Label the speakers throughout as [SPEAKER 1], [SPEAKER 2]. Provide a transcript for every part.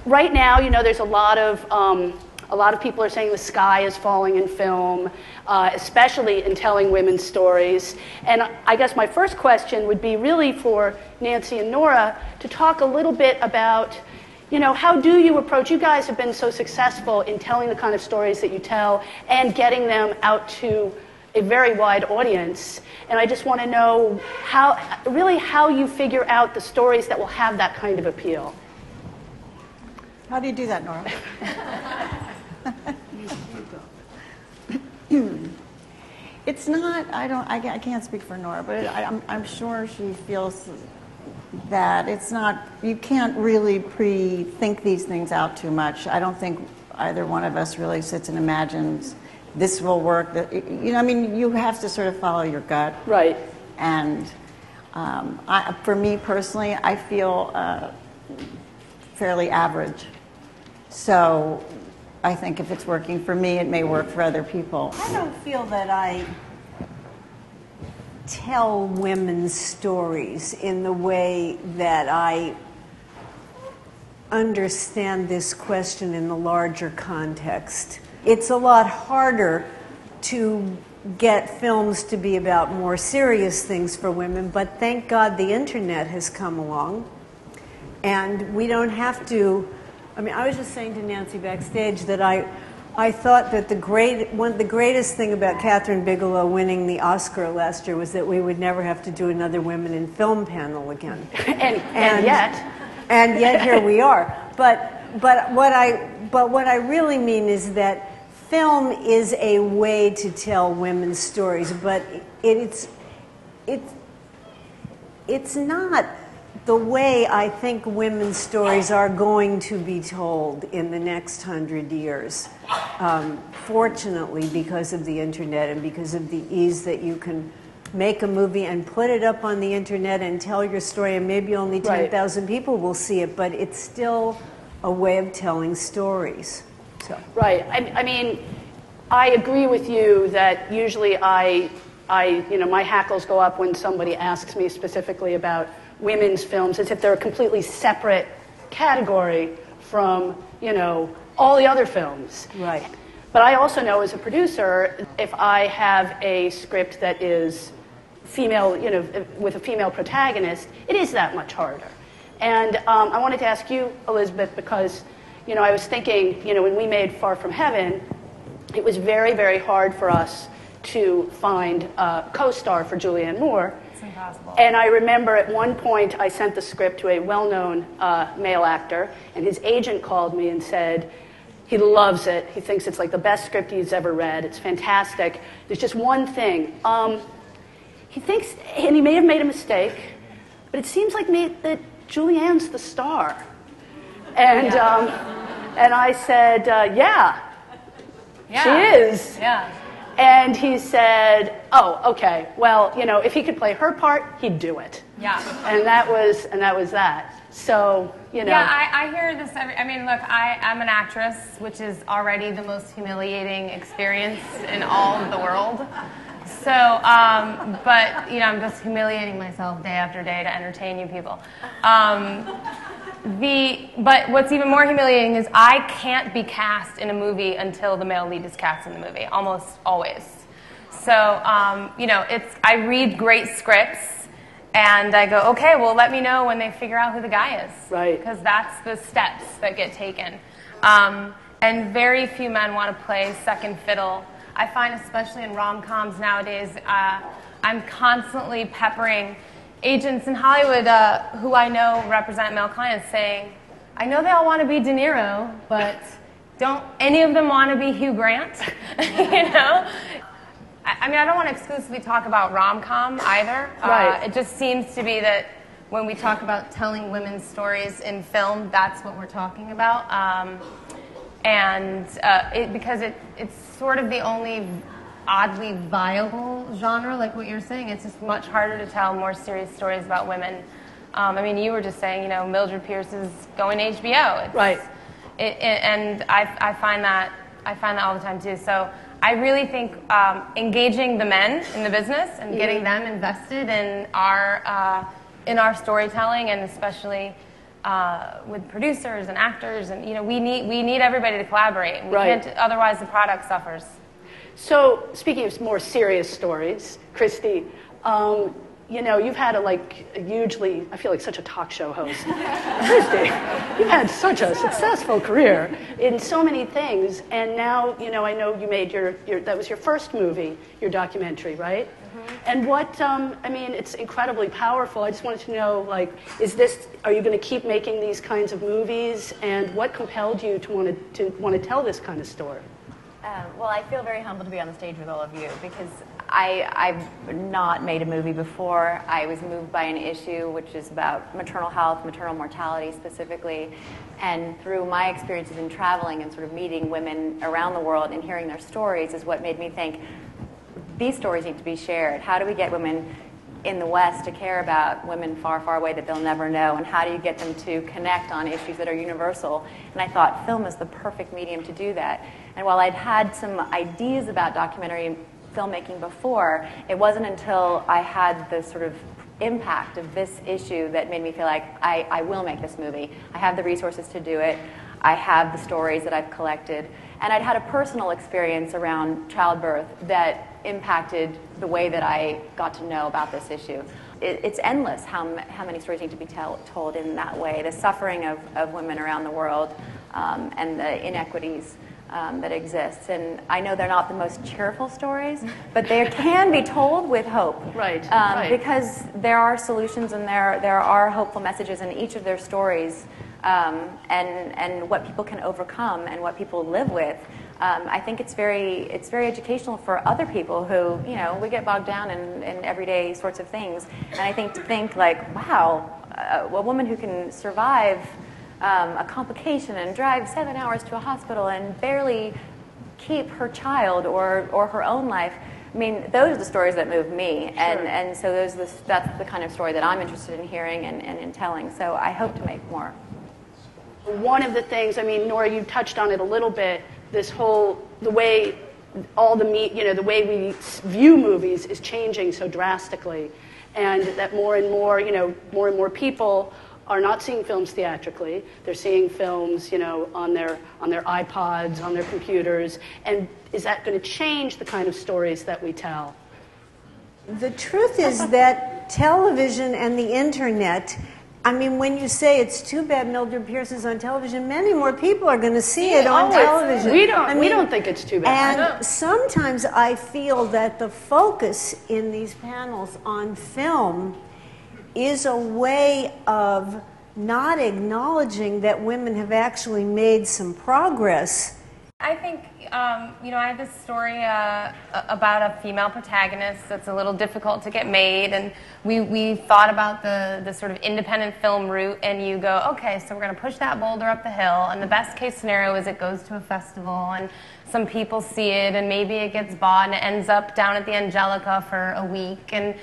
[SPEAKER 1] right now, there's a lot of people are saying the sky is falling in film, especially in telling women's stories. And I guess my first question would be really for Nancy and Nora to talk a little bit about, how do you approach, you guys have been so successful in telling the kind of stories that you tell and getting them out to a very wide audience. And I just want to know how you figure out the stories that will have that kind of appeal.
[SPEAKER 2] How do you do that, Nora? It's not, I can't speak for Nora, but I'm sure she feels that it's not, you can't really pre-think these things out too much. I don't think either one of us really sits and imagines this will work. You have to sort of follow your gut.
[SPEAKER 1] Right.
[SPEAKER 2] And for me personally, I feel fairly average. So I think if it's working for me, it may work for other people.
[SPEAKER 3] I don't feel that I tell women's stories in the way that I understand this question in the larger context. It's a lot harder to get films to be about more serious things for women, but thank God the internet has come along, and we don't have to. I was just saying to Nancy backstage that I thought that the greatest thing about Catherine Bigelow winning the Oscar last year was that we would never have to do another Women in Film panel again.
[SPEAKER 1] and
[SPEAKER 3] yet here we are. But what I really mean is that film is a way to tell women's stories, but it's not the way I think women's stories are going to be told in the next 100 years. Fortunately, because of the internet and because of the ease that you can make a movie and put it up on the internet and tell your story, and maybe only 10,000 people will see it, but it's still a way of telling stories. So.
[SPEAKER 1] Right. I agree with you that usually my hackles go up when somebody asks me specifically about women's films, as if they're a completely separate category from, all the other films.
[SPEAKER 3] Right.
[SPEAKER 1] But I also know as a producer, if I have a script that is female, with a female protagonist, it is that much harder. And I wanted to ask you, Elizabeth, because, I was thinking, when we made Far From Heaven, it was very, very hard for us to find a co-star for Julianne Moore.
[SPEAKER 4] It's impossible.
[SPEAKER 1] And I remember at one point I sent the script to a well-known male actor, and his agent called me and said he loves it. He thinks it's like the best script he's ever read. It's fantastic. There's just one thing. He thinks, and he may have made a mistake, but it seems like that Julianne's the star. And and I said, yeah, she is.
[SPEAKER 4] Yeah.
[SPEAKER 1] And he said, oh, okay, well, if he could play her part, he'd do it.
[SPEAKER 4] Yeah.
[SPEAKER 1] And that was that. So,
[SPEAKER 4] Yeah, I hear this look, I'm an actress, which is already the most humiliating experience in all of the world. So, but, I'm just humiliating myself day after day to entertain you people. But what's even more humiliating is I can't be cast in a movie until the male lead is cast in the movie, almost always. So, I read great scripts, and I go, okay, well, let me know when they figure out who the guy is.
[SPEAKER 1] Right.
[SPEAKER 4] Because that's the steps that get taken. And very few men want to play second fiddle. I find, especially in rom-coms nowadays, I'm constantly peppering agents in Hollywood who I know represent male clients saying, I know they all want to be De Niro, but don't any of them want to be Hugh Grant? I don't want to exclusively talk about rom-com either.
[SPEAKER 1] Right.
[SPEAKER 4] It just seems to be that when we talk about telling women's stories in film, that's what we're talking about. Because it's sort of the only oddly viable genre, like what you're saying. It's just much harder to tell more serious stories about women. You were just saying, Mildred Pierce is going to HBO.
[SPEAKER 1] Right.
[SPEAKER 4] And I find that all the time too. So I really think engaging the men in the business and getting them invested in our storytelling, and especially with producers and actors, and we need everybody to collaborate. We
[SPEAKER 1] Right.
[SPEAKER 4] can't, otherwise the product suffers.
[SPEAKER 1] So, speaking of more serious stories, Christy, you've had a hugely, I feel like such a talk show host. Christy, you've had such a successful career in so many things, and now, I know you made that was your first movie, your documentary, right? And it's incredibly powerful. I just wanted to know, are you going to keep making these kinds of movies? And what compelled you to want to tell this kind of story?
[SPEAKER 5] Well, I feel very humbled to be on the stage with all of you because I've not made a movie before. I was moved by an issue which is about maternal health, maternal mortality specifically. And through my experiences in traveling and sort of meeting women around the world and hearing their stories is what made me think, these stories need to be shared. How do we get women in the West to care about women far, far away that they'll never know? And how do you get them to connect on issues that are universal? And I thought film is the perfect medium to do that. And while I'd had some ideas about documentary filmmaking before, it wasn't until I had the sort of impact of this issue that made me feel like I will make this movie. I have the resources to do it. I have the stories that I've collected. And I'd had a personal experience around childbirth that impacted the way that I got to know about this issue. It's endless how many stories need to be told in that way. The suffering of women around the world and the inequities that exist. And I know they're not the most cheerful stories, but they can be told with hope.
[SPEAKER 1] Right.
[SPEAKER 5] Because there are solutions and there are hopeful messages in each of their stories. And what people can overcome and what people live with. I think it's very educational for other people who, we get bogged down in everyday sorts of things. And I think to think like, wow, a woman who can survive a complication and drive 7 hours to a hospital and barely keep her child or her own life. I mean, those are the stories that move me, and so that's the kind of story that I'm interested in hearing and in telling. So I hope to make more.
[SPEAKER 1] One of the things, Nora, you touched on it a little bit. The way the way we view movies is changing so drastically, and that more and more people are not seeing films theatrically. They're seeing films, on their iPods, on their computers. And is that going to change the kind of stories that we tell?
[SPEAKER 3] The truth is that television and the internet, when you say it's too bad Mildred Pierce is on television, many more people are going to see it on television.
[SPEAKER 1] We don't think it's too bad.
[SPEAKER 3] And sometimes I feel that the focus in these panels on film is a way of not acknowledging that women have actually made some progress.
[SPEAKER 4] I think, I have this story about a female protagonist that's a little difficult to get made, and we thought about the sort of independent film route, and you go, okay, so we're going to push that boulder up the hill, and the best case scenario is it goes to a festival, and some people see it, and maybe it gets bought, and it ends up down at the Angelica for a week, and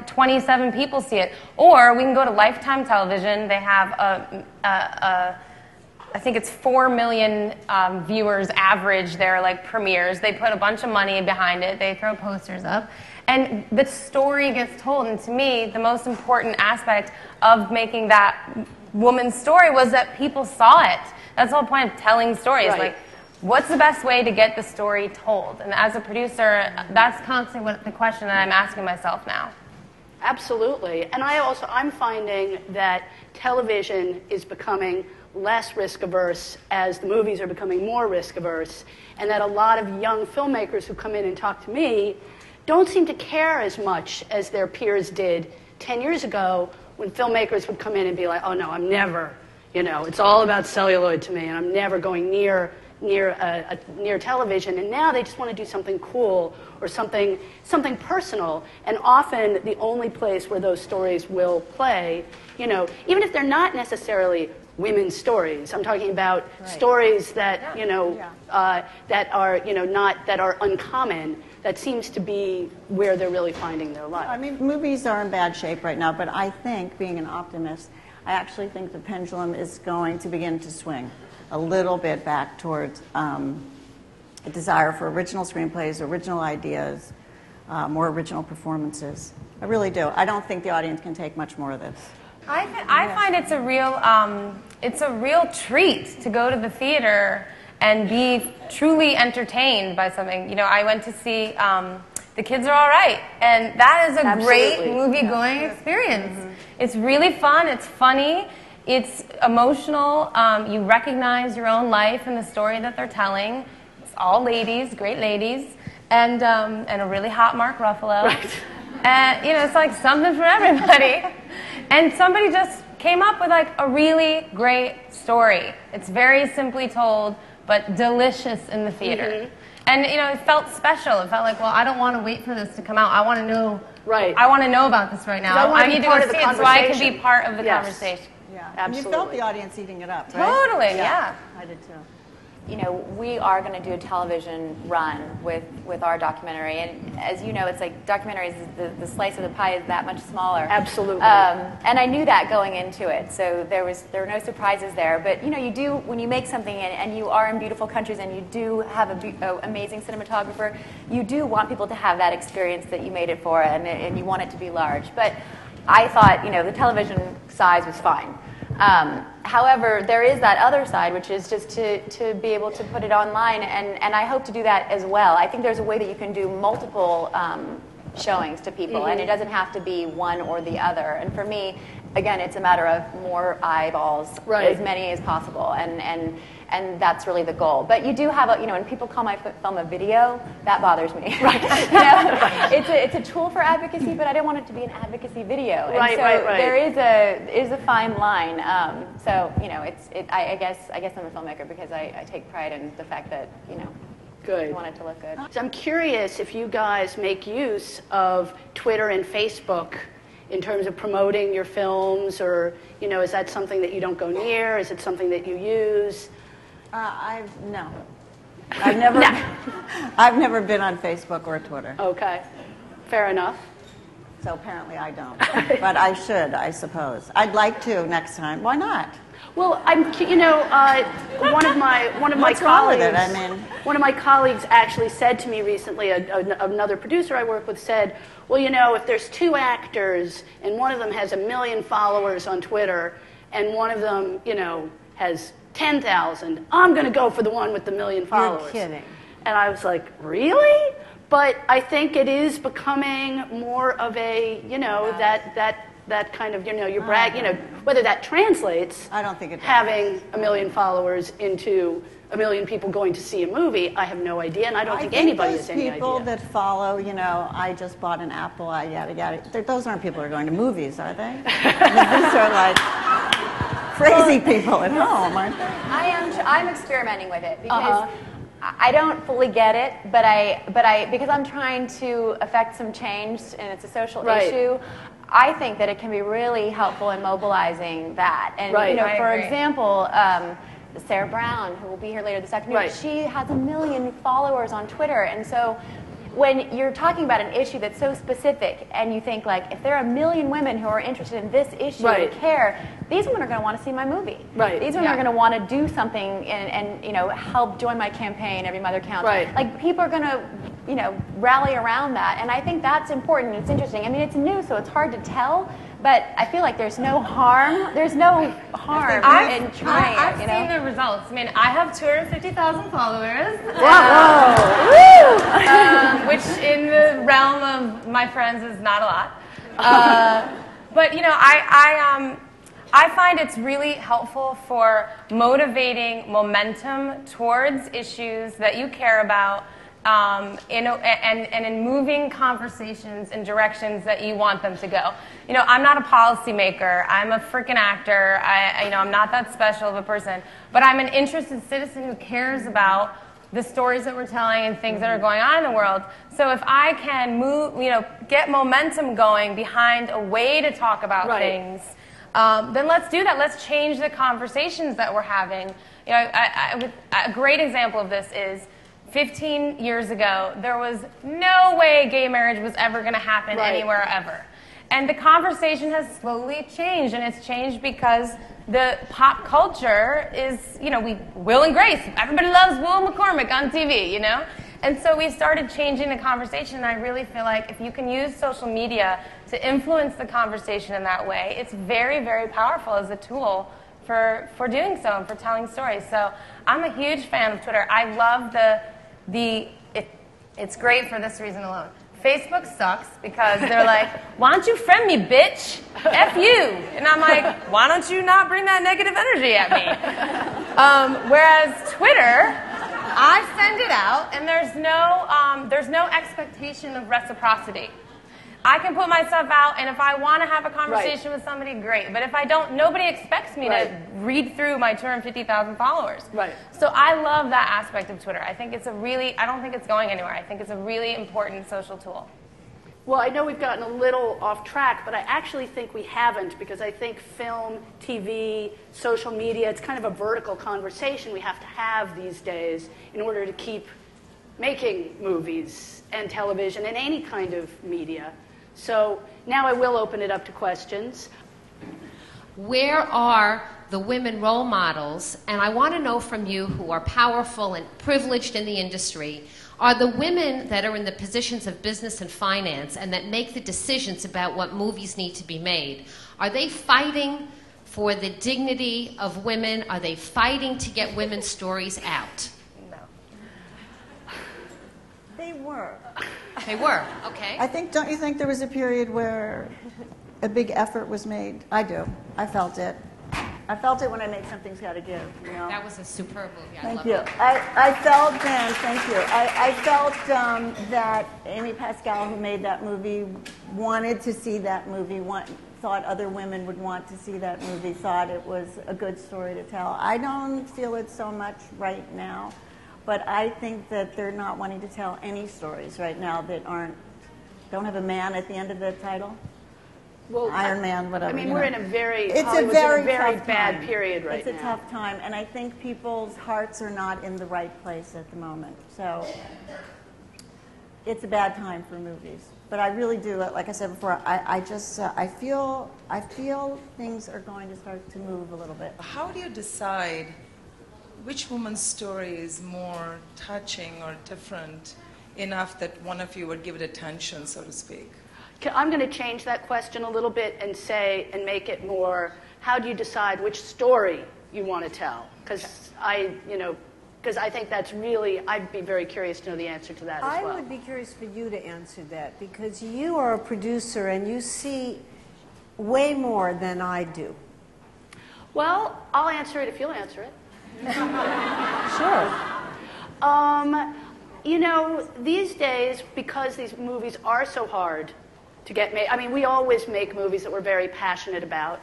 [SPEAKER 4] 27 people see it. Or we can go to Lifetime Television. They have I think it's 4 million viewers average their premieres. They put a bunch of money behind it. They throw posters up. And the story gets told. And to me, the most important aspect of making that woman's story was that people saw it. That's the whole point of telling stories.
[SPEAKER 1] Right.
[SPEAKER 4] What's the best way to get the story told? And as a producer, that's constantly the question that I'm asking myself now.
[SPEAKER 1] Absolutely. And I'm finding that television is becoming less risk-averse as the movies are becoming more risk-averse, and that a lot of young filmmakers who come in and talk to me don't seem to care as much as their peers did 10 years ago when filmmakers would come in and be like, oh no, I'm never, it's all about celluloid to me, and I'm never going near television. And now they just want to do something cool or something personal, and often the only place where those stories will play, even if they're not necessarily women's stories. I'm talking about stories that that are uncommon. That seems to be where they're really finding their life.
[SPEAKER 2] Movies are in bad shape right now, but I think, being an optimist, I actually think the pendulum is going to begin to swing a little bit back towards a desire for original screenplays, original ideas, more original performances. I really do. I don't think the audience can take much more of this.
[SPEAKER 4] I find it's a real treat to go to the theater and be truly entertained by something. You know, I went to see The Kids Are All Right, and that is a great movie-going experience. Mm-hmm. It's really fun, it's funny, it's emotional, you recognize your own life and the story that they're telling. It's all ladies, great ladies, and a really hot Mark Ruffalo. Right. And, you know, it's like something for everybody. And somebody just came up with like a really great story. It's very simply told, but delicious in the theater. Mm-hmm. And, you know, it felt special. It felt like, well, I don't want to wait for this to come out. I want to know. Right. I want to know about this right now. I need to go see it so I can be part of the conversation.
[SPEAKER 2] Yeah, absolutely. And you felt the audience eating it up,
[SPEAKER 4] right? Totally, yeah.
[SPEAKER 2] I did too.
[SPEAKER 5] You know, we are going to do a television run with our documentary, and as you know, it's like documentaries, the slice of the pie is that much smaller.
[SPEAKER 1] Absolutely.
[SPEAKER 5] And I knew that going into it, so there were no surprises there. But you know, you do when you make something and you are in beautiful countries and you do have an amazing cinematographer, you do want people to have that experience that you made it for, and you want it to be large. But I thought, you know, the television size was fine. However, there is that other side, which is just to be able to put it online, and I hope to do that as well. I think there's a way that you can do multiple showings to people, mm-hmm. and it doesn't have to be one or the other. And for me, again, it's a matter of more eyeballs, right. as many as possible, and that's really the goal. But you do have you know, when people call my film a video, that bothers me. Right. You know? Right. It's a tool for advocacy, but I don't want it to be an advocacy video. And
[SPEAKER 1] right,
[SPEAKER 5] so
[SPEAKER 1] right.
[SPEAKER 5] there is a fine line. So you know, I guess I'm a filmmaker because I take pride in the fact that, you know,
[SPEAKER 1] good.
[SPEAKER 5] I want it to look good.
[SPEAKER 1] So I'm curious if you guys make use of Twitter and Facebook in terms of promoting your films, or, you know, is that something that you don't go near? Is it something that you use?
[SPEAKER 2] No. I've never I've never been on Facebook or Twitter.
[SPEAKER 1] Okay. Fair enough.
[SPEAKER 2] So apparently I don't. But I should, I suppose. I'd like to next time. Why not?
[SPEAKER 1] Well, you know, one of my
[SPEAKER 2] What's
[SPEAKER 1] colleagues.
[SPEAKER 2] Wrong with it? I mean,
[SPEAKER 1] one of my colleagues actually said to me recently. Another producer I work with said, "Well, you know, if there's two actors and one of them has 1 million followers on Twitter and one of them, you know, has 10,000, I'm going to go for the one with the 1 million followers."
[SPEAKER 3] You're kidding.
[SPEAKER 1] And I was like, really? But I think it is becoming more of a, you know, that kind of, you know, you brag, you know, whether that translates.
[SPEAKER 2] I don't think it does.
[SPEAKER 1] Having 1 million followers into 1 million people going to see a movie, I have no idea, and I don't think anybody has any idea.
[SPEAKER 2] People that follow, you know, I just bought an Apple, yada yada. Those aren't people who are going to movies, are they? These are like crazy people at home, aren't they?
[SPEAKER 5] I'm experimenting with it because I don't fully get it, but I because I'm trying to affect some change and it's a social issue. I think that it can be really helpful in mobilizing that. And you know, for example, Sarah Brown, who will be here later this afternoon, she has 1 million followers on Twitter, and so when you're talking about an issue that's so specific, and you think, like, if there are 1 million women who are interested in this issue and care, these women are going to want to see my movie. Right. These women are going to want to do something and you know, help join my campaign, Every Mother Counts. Right. Like, people are going to, you know, rally around that, and I think that's important. It's interesting. I mean, it's new, so it's hard to tell, but I feel like there's no harm. There's no harm in trying.
[SPEAKER 4] I've seen the results. I mean, I have 250,000 followers.
[SPEAKER 1] Wow!
[SPEAKER 4] Which in the realm of my friends is not a lot. But you know, I find it's really helpful for motivating momentum towards issues that you care about, and in moving conversations in directions that you want them to go. You know, I'm not a policymaker. I'm a freaking actor. I'm not that special of a person, but I'm an interested citizen who cares about the stories that we're telling and things that are going on in the world. So if I can get momentum going behind a way to talk about things, then let's do that. Let's change the conversations that we're having. You know, a great example of this is 15 years ago, there was no way gay marriage was ever going to happen anywhere ever. And the conversation has slowly changed, and it's changed because the pop culture is, you know, Will and Grace. Everybody loves Will McCormick on TV, you know? And so we started changing the conversation, and I really feel like if you can use social media to influence the conversation in that way, it's very, very powerful as a tool for doing so and for telling stories. So I'm a huge fan of Twitter. I love it's great for this reason alone. Facebook sucks because they're like, why don't you friend me, bitch? F you. And I'm like, why don't you not bring that negative energy at me? Whereas Twitter, I send it out, and there's no expectation of reciprocity. I can put myself out, and if I want to have a conversation with somebody, great. But if I don't, nobody expects me to read through my 250,000 followers.
[SPEAKER 1] Right.
[SPEAKER 4] So I love that aspect of Twitter. I think I don't think it's going anywhere. I think it's a really important social tool.
[SPEAKER 1] Well, I know we've gotten a little off track, but I actually think we haven't, because I think film, TV, social media, it's kind of a vertical conversation we have to have these days in order to keep making movies and television and any kind of media. So now I will open it up to questions.
[SPEAKER 6] Where are the women role models? And I want to know from you, who are powerful and privileged in the industry, are the women that are in the positions of business and finance and that make the decisions about what movies need to be made, are they fighting for the dignity of women? Are they fighting to get women's stories out?
[SPEAKER 4] No.
[SPEAKER 2] They were.
[SPEAKER 6] They were, okay.
[SPEAKER 2] Don't you think there was a period where a big effort was made? I do. I felt it. I felt it when I made Something's Gotta Give. You know?
[SPEAKER 6] That was a superb movie.
[SPEAKER 2] Thank you. I felt, Dan, thank you. I felt that Amy Pascal, who made that movie, wanted to see that movie, thought other women would want to see that movie, thought it was a good story to tell. I don't feel it so much right now, but I think that they're not wanting to tell any stories right now that don't have a man at the end of the title.
[SPEAKER 1] Well,
[SPEAKER 2] Iron Man, whatever.
[SPEAKER 1] I mean, we're in a very,
[SPEAKER 2] it's
[SPEAKER 1] Hollywood's
[SPEAKER 2] a very,
[SPEAKER 1] in a very
[SPEAKER 2] tough
[SPEAKER 1] bad
[SPEAKER 2] time.
[SPEAKER 1] period right now.
[SPEAKER 2] It's a tough time, and I think people's hearts are not in the right place at the moment. So it's a bad time for movies. But I really do, like I said before, I feel things are going to start to move a little bit.
[SPEAKER 7] How do you decide which woman's story is more touching or different enough that one of you would give it attention, so to speak?
[SPEAKER 1] I'm going to change that question a little bit and make it more, how do you decide which story you want to tell? Because I think that's really, I'd be very curious to know the answer to that as well.
[SPEAKER 3] I would be curious for you to answer that, because you are a producer and you see way more than I do.
[SPEAKER 1] Well, I'll answer it if you'll answer it.
[SPEAKER 3] Sure.
[SPEAKER 1] These days, because these movies are so hard to get made, I mean, we always make movies that we're very passionate about.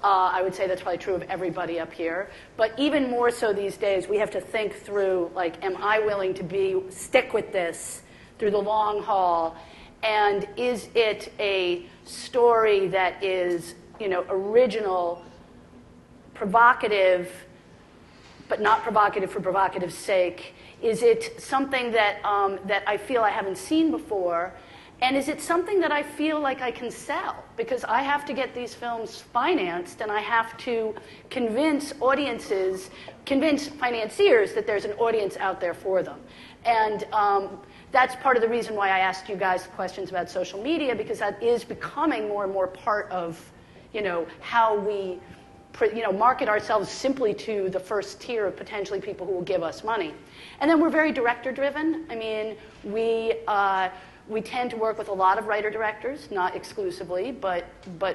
[SPEAKER 1] I would say that's probably true of everybody up here. But even more so these days, we have to think through, like, am I willing to stick with this through the long haul? And is it a story that is, original, provocative, but not provocative for provocative's sake? Is it something that I feel I haven't seen before? And is it something that I feel like I can sell? Because I have to get these films financed, and I have to convince financiers that there's an audience out there for them. And that's part of the reason why I asked you guys questions about social media, because that is becoming more and more part of, how we market ourselves simply to the first tier of potentially people who will give us money. And then we're very director-driven. I mean, we tend to work with a lot of writer-directors, not exclusively, but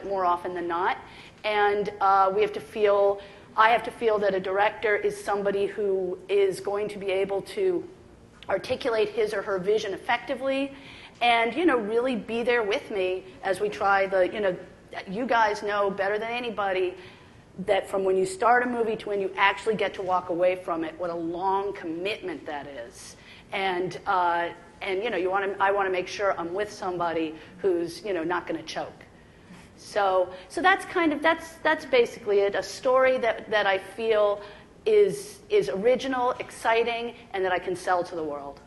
[SPEAKER 1] more often than not. And I have to feel that a director is somebody who is going to be able to articulate his or her vision effectively and, really be there with me as we try you guys know better than anybody that from when you start a movie to when you actually get to walk away from it, what a long commitment that is. And I want to make sure I'm with somebody who's, not going to choke. So that's basically it. A story that I feel is original, exciting, and that I can sell to the world.